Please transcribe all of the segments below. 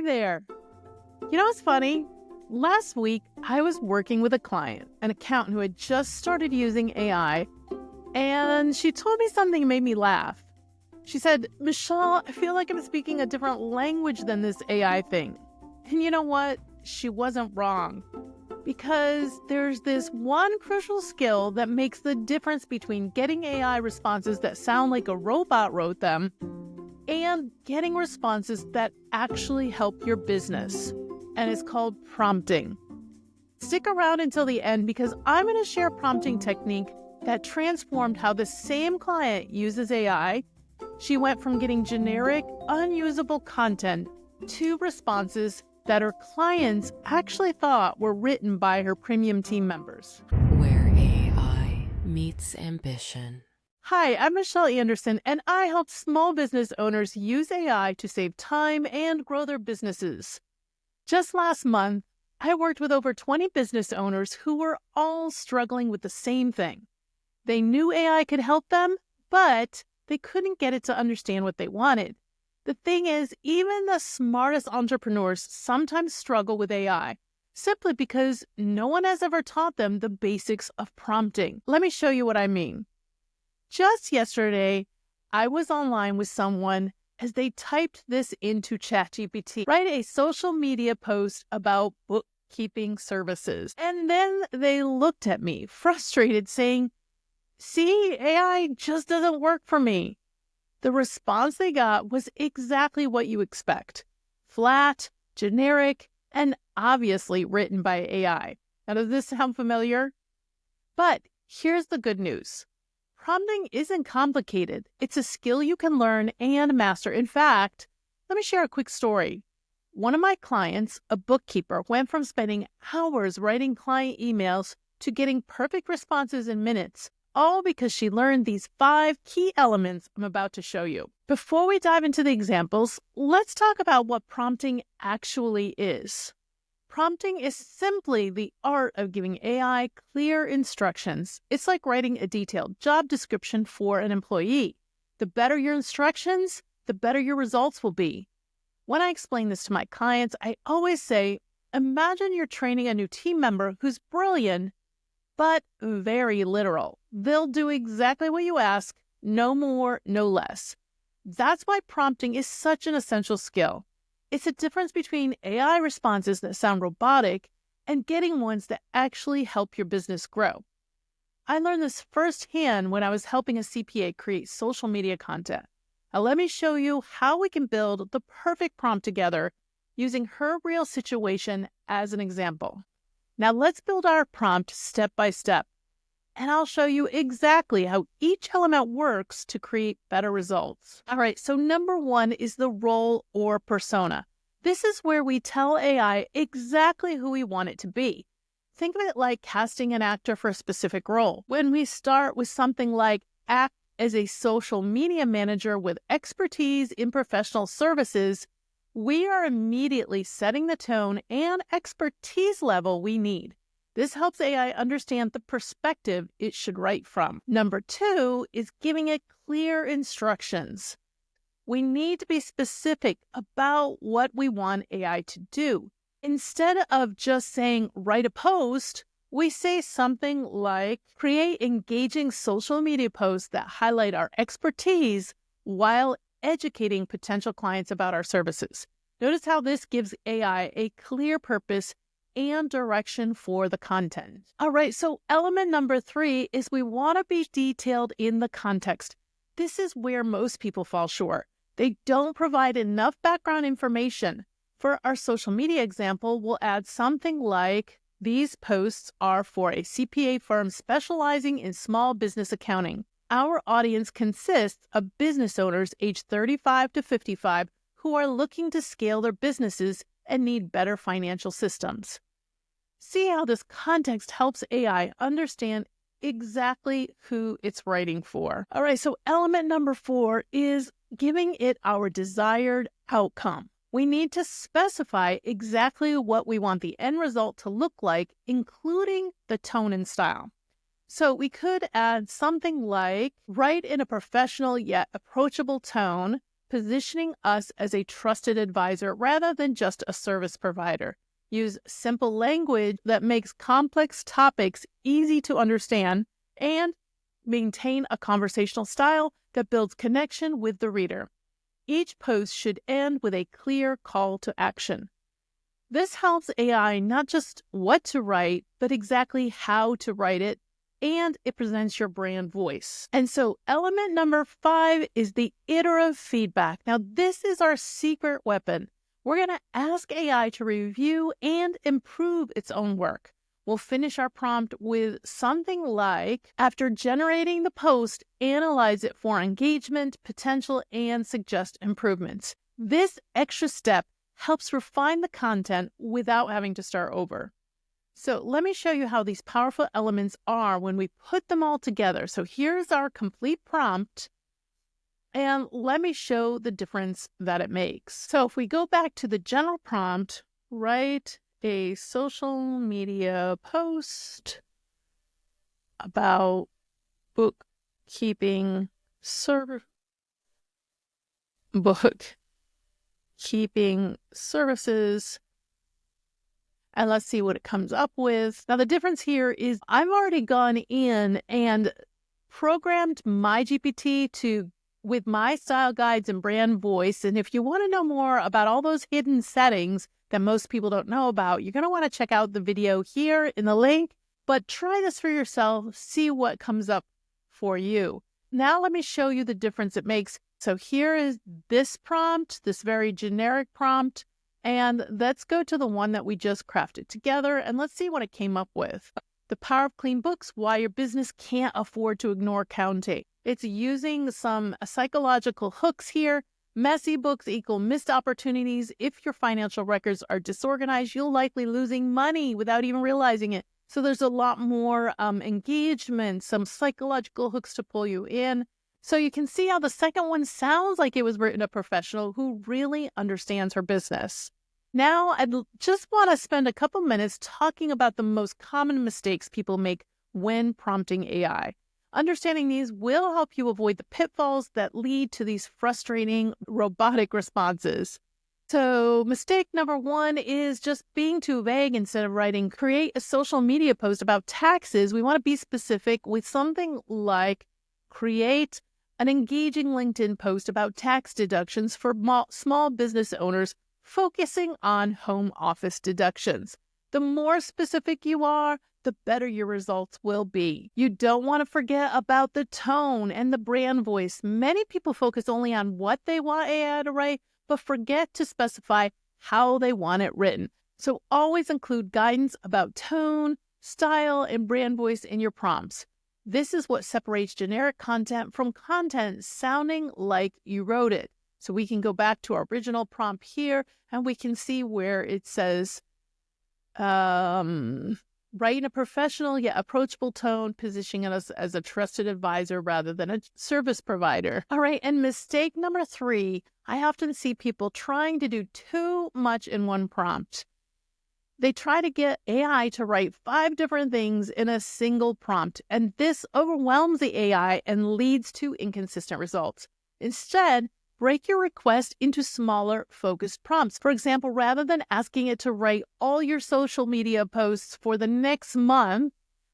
there. You know what's funny? Last week, I was working with a client, an accountant who had just started using AI, and she told me something that made me laugh. She said, "Michelle, I feel like I'm speaking a different language than this AI thing." And you know what? She wasn't wrong. Because there's this one crucial skill that makes the difference between getting AI responses that sound like a robot wrote them and getting responses that actually help your business. And it's called prompting. Stick around until the end because I'm going to share a prompting technique that transformed how the same client uses AI. She went from getting generic, unusable content to responses that her clients actually thought were written by her premium team members. Where AI meets ambition. Hi, I'm Michelle Anderson, and I help small business owners use AI to save time and grow their businesses. Just last month, I worked with over 20 business owners who were all struggling with the same thing. They knew AI could help them, but they couldn't get it to understand what they wanted. The thing is, even the smartest entrepreneurs sometimes struggle with AI, simply because no one has ever taught them the basics of prompting. Let me show you what I mean. Just yesterday, I was online with someone as they typed this into ChatGPT. Write a social media post about bookkeeping services. And then they looked at me, frustrated, saying, "See, AI just doesn't work for me." The response they got was exactly what you expect. Flat, generic, and obviously written by AI. Now, does this sound familiar? But here's the good news. Prompting isn't complicated. It's a skill you can learn and master. In fact, let me share a quick story. One of my clients, a bookkeeper, went from spending hours writing client emails to getting perfect responses in minutes, all because she learned these 5 key elements I'm about to show you. Before we dive into the examples, let's talk about what prompting actually is. Prompting is simply the art of giving AI clear instructions. It's like writing a detailed job description for an employee. The better your instructions, the better your results will be. When I explain this to my clients, I always say, imagine you're training a new team member who's brilliant, but very literal. They'll do exactly what you ask, no more, no less. That's why prompting is such an essential skill. It's the difference between AI responses that sound robotic and getting ones that actually help your business grow. I learned this firsthand when I was helping a CPA create social media content. Now let me show you how we can build the perfect prompt together using her real situation as an example. Now let's build our prompt step by step, and I'll show you exactly how each element works to create better results. All right, so number 1 is the role or persona. This is where we tell AI exactly who we want it to be. Think of it like casting an actor for a specific role. When we start with something like act as a social media manager with expertise in professional services, we are immediately setting the tone and expertise level we need. This helps AI understand the perspective it should write from. Number 2 is giving it clear instructions. We need to be specific about what we want AI to do. Instead of just saying, write a post, we say something like, create engaging social media posts that highlight our expertise while educating potential clients about our services. Notice how this gives AI a clear purpose and direction for the content. All right, so element number 3 is we want to be detailed in the context. This is where most people fall short. They don't provide enough background information. For our social media example, we'll add something like, these posts are for a CPA firm specializing in small business accounting. Our audience consists of business owners aged 35 to 55 who are looking to scale their businesses and need better financial systems. See how this context helps AI understand exactly who it's writing for. All right, so element number 4 is giving it our desired outcome. We need to specify exactly what we want the end result to look like, including the tone and style. So we could add something like, write in a professional yet approachable tone, positioning us as a trusted advisor rather than just a service provider. Use simple language that makes complex topics easy to understand, and maintain a conversational style that builds connection with the reader. Each post should end with a clear call to action. This helps AI not just what to write, but exactly how to write it, and it presents your brand voice. And so element number 5 is the iterative feedback. Now, this is our secret weapon. We're going to ask AI to review and improve its own work. We'll finish our prompt with something like, after generating the post, analyze it for engagement, potential, and suggest improvements. This extra step helps refine the content without having to start over. So let me show you how these powerful elements are when we put them all together. So here's our complete prompt, and let me show the difference that it makes. So if we go back to the general prompt, write a social media post about bookkeeping services, and let's see what it comes up with. Now, the difference here is I've already gone in and programmed my GPT with my style guides and brand voice. And if you want to know more about all those hidden settings that most people don't know about, you're going to want to check out the video here in the link. But try this for yourself, see what comes up for you. Now let me show you the difference it makes. So here is this prompt, this very generic prompt. And let's go to the one that we just crafted together, and let's see what it came up with. The Power of Clean Books, Why Your Business Can't Afford to Ignore Counting. It's using some psychological hooks here. Messy books equal missed opportunities. If your financial records are disorganized, you'll likely losing money without even realizing it. So there's a lot more engagement, some psychological hooks to pull you in. So you can see how the second one sounds like it was written a professional who really understands her business. Now, I just want to spend a couple minutes talking about the most common mistakes people make when prompting AI. Understanding these will help you avoid the pitfalls that lead to these frustrating robotic responses. So mistake number 1 is just being too vague. Instead of writing, create a social media post about taxes, we want to be specific with something like, create an engaging LinkedIn post about tax deductions for small business owners, focusing on home office deductions. The more specific you are, the better your results will be. You don't want to forget about the tone and the brand voice. Many people focus only on what they want AI to write, but forget to specify how they want it written. So always include guidance about tone, style, and brand voice in your prompts. This is what separates generic content from content sounding like you wrote it. So we can go back to our original prompt here, and we can see where it says, write in a professional yet approachable tone, positioning us as a trusted advisor rather than a service provider. All right, and mistake number 3, I often see people trying to do too much in one prompt. They try to get AI to write 5 different things in a single prompt, and this overwhelms the AI and leads to inconsistent results. Instead, break your request into smaller, focused prompts. For example, rather than asking it to write all your social media posts for the next month,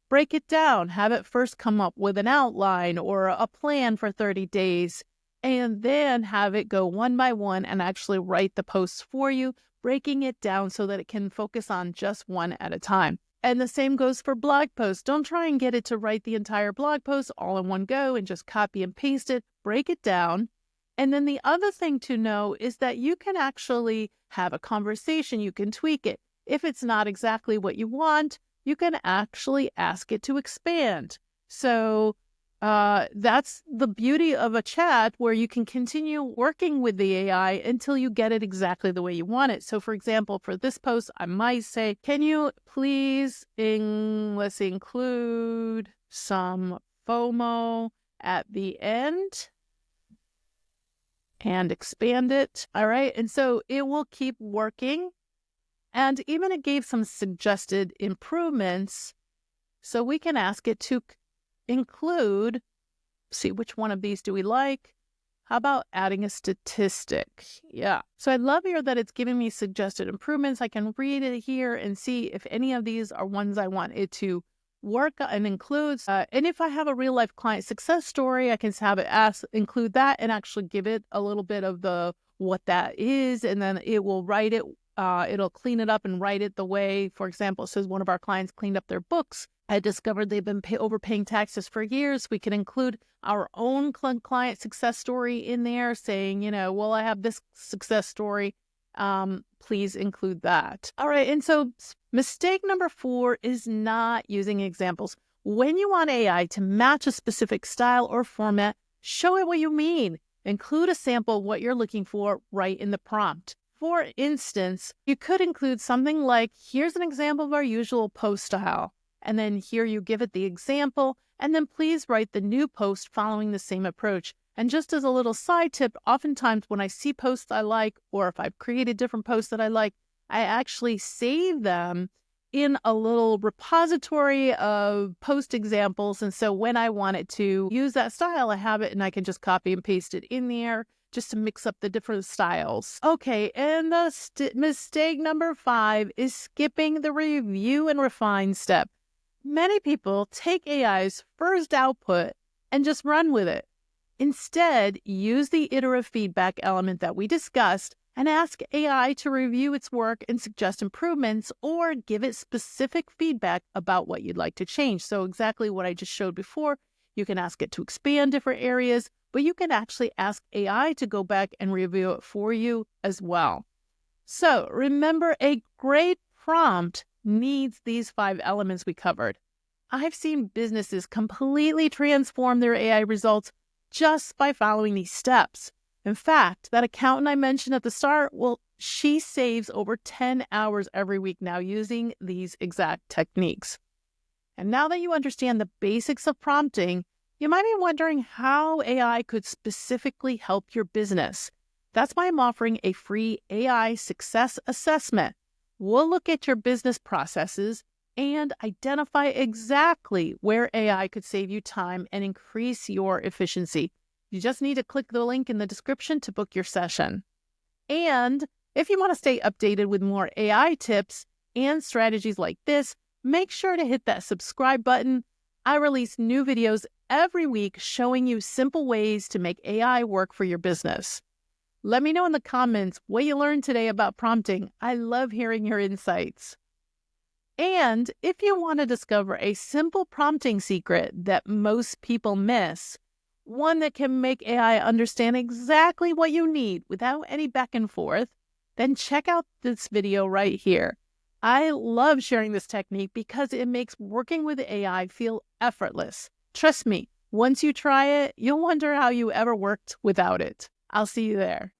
break it down. Have it first come up with an outline or a plan for 30 days, and then have it go one by one and actually write the posts for you, breaking it down so that it can focus on just one at a time. And the same goes for blog posts. Don't try and get it to write the entire blog post all in one go and just copy and paste it. Break it down. And then the other thing to know is that you can actually have a conversation. You can tweak it. If it's not exactly what you want, you can actually ask it to expand. So that's the beauty of a chat, where you can continue working with the AI until you get it exactly the way you want it. So for example, for this post, I might say, can you please let's include some FOMO at the end and expand it. All right. And so it will keep working. And even it gave some suggested improvements. So we can ask it to include, see which one of these do we like? How about adding a statistic? Yeah. So I love here that it's giving me suggested improvements. I can read it here and see if any of these are ones I want it to work and includes. And if I have a real life client success story, I can have it include that and actually give it a little bit of the what that is. And then it will write it. It'll clean it up and write it the way, for example, it says one of our clients cleaned up their books. I discovered they've been overpaying taxes for years. We can include our own client success story in there saying, well, I have this success story. Please include that. All right. And so mistake number 4 is not using examples. When you want AI to match a specific style or format, show it what you mean. Include a sample of what you're looking for right in the prompt. For instance, you could include something like, here's an example of our usual post style. And then here you give it the example, and then please write the new post following the same approach. And just as a little side tip, oftentimes when I see posts I like, or if I've created different posts that I like, I actually save them in a little repository of post examples. And so when I wanted to use that style, I have it and I can just copy and paste it in there just to mix up the different styles. Okay, and the mistake number 5 is skipping the review and refine step. Many people take AI's first output and just run with it. Instead, use the iterative feedback element that we discussed and ask AI to review its work and suggest improvements or give it specific feedback about what you'd like to change. So exactly what I just showed before, you can ask it to expand different areas, but you can actually ask AI to go back and review it for you as well. So remember, a great prompt needs these 5 elements we covered. I've seen businesses completely transform their AI results just by following these steps. In fact, that accountant I mentioned at the start, well, she saves over 10 hours every week now using these exact techniques. And now that you understand the basics of prompting, you might be wondering how AI could specifically help your business. That's why I'm offering a free AI success assessment. We'll look at your business processes and identify exactly where AI could save you time and increase your efficiency. You just need to click the link in the description to book your session. And if you want to stay updated with more AI tips and strategies like this, make sure to hit that subscribe button. I release new videos every week showing you simple ways to make AI work for your business. Let me know in the comments what you learned today about prompting. I love hearing your insights. And if you want to discover a simple prompting secret that most people miss, one that can make AI understand exactly what you need without any back and forth, then check out this video right here. I love sharing this technique because it makes working with AI feel effortless. Trust me, once you try it, you'll wonder how you ever worked without it. I'll see you there.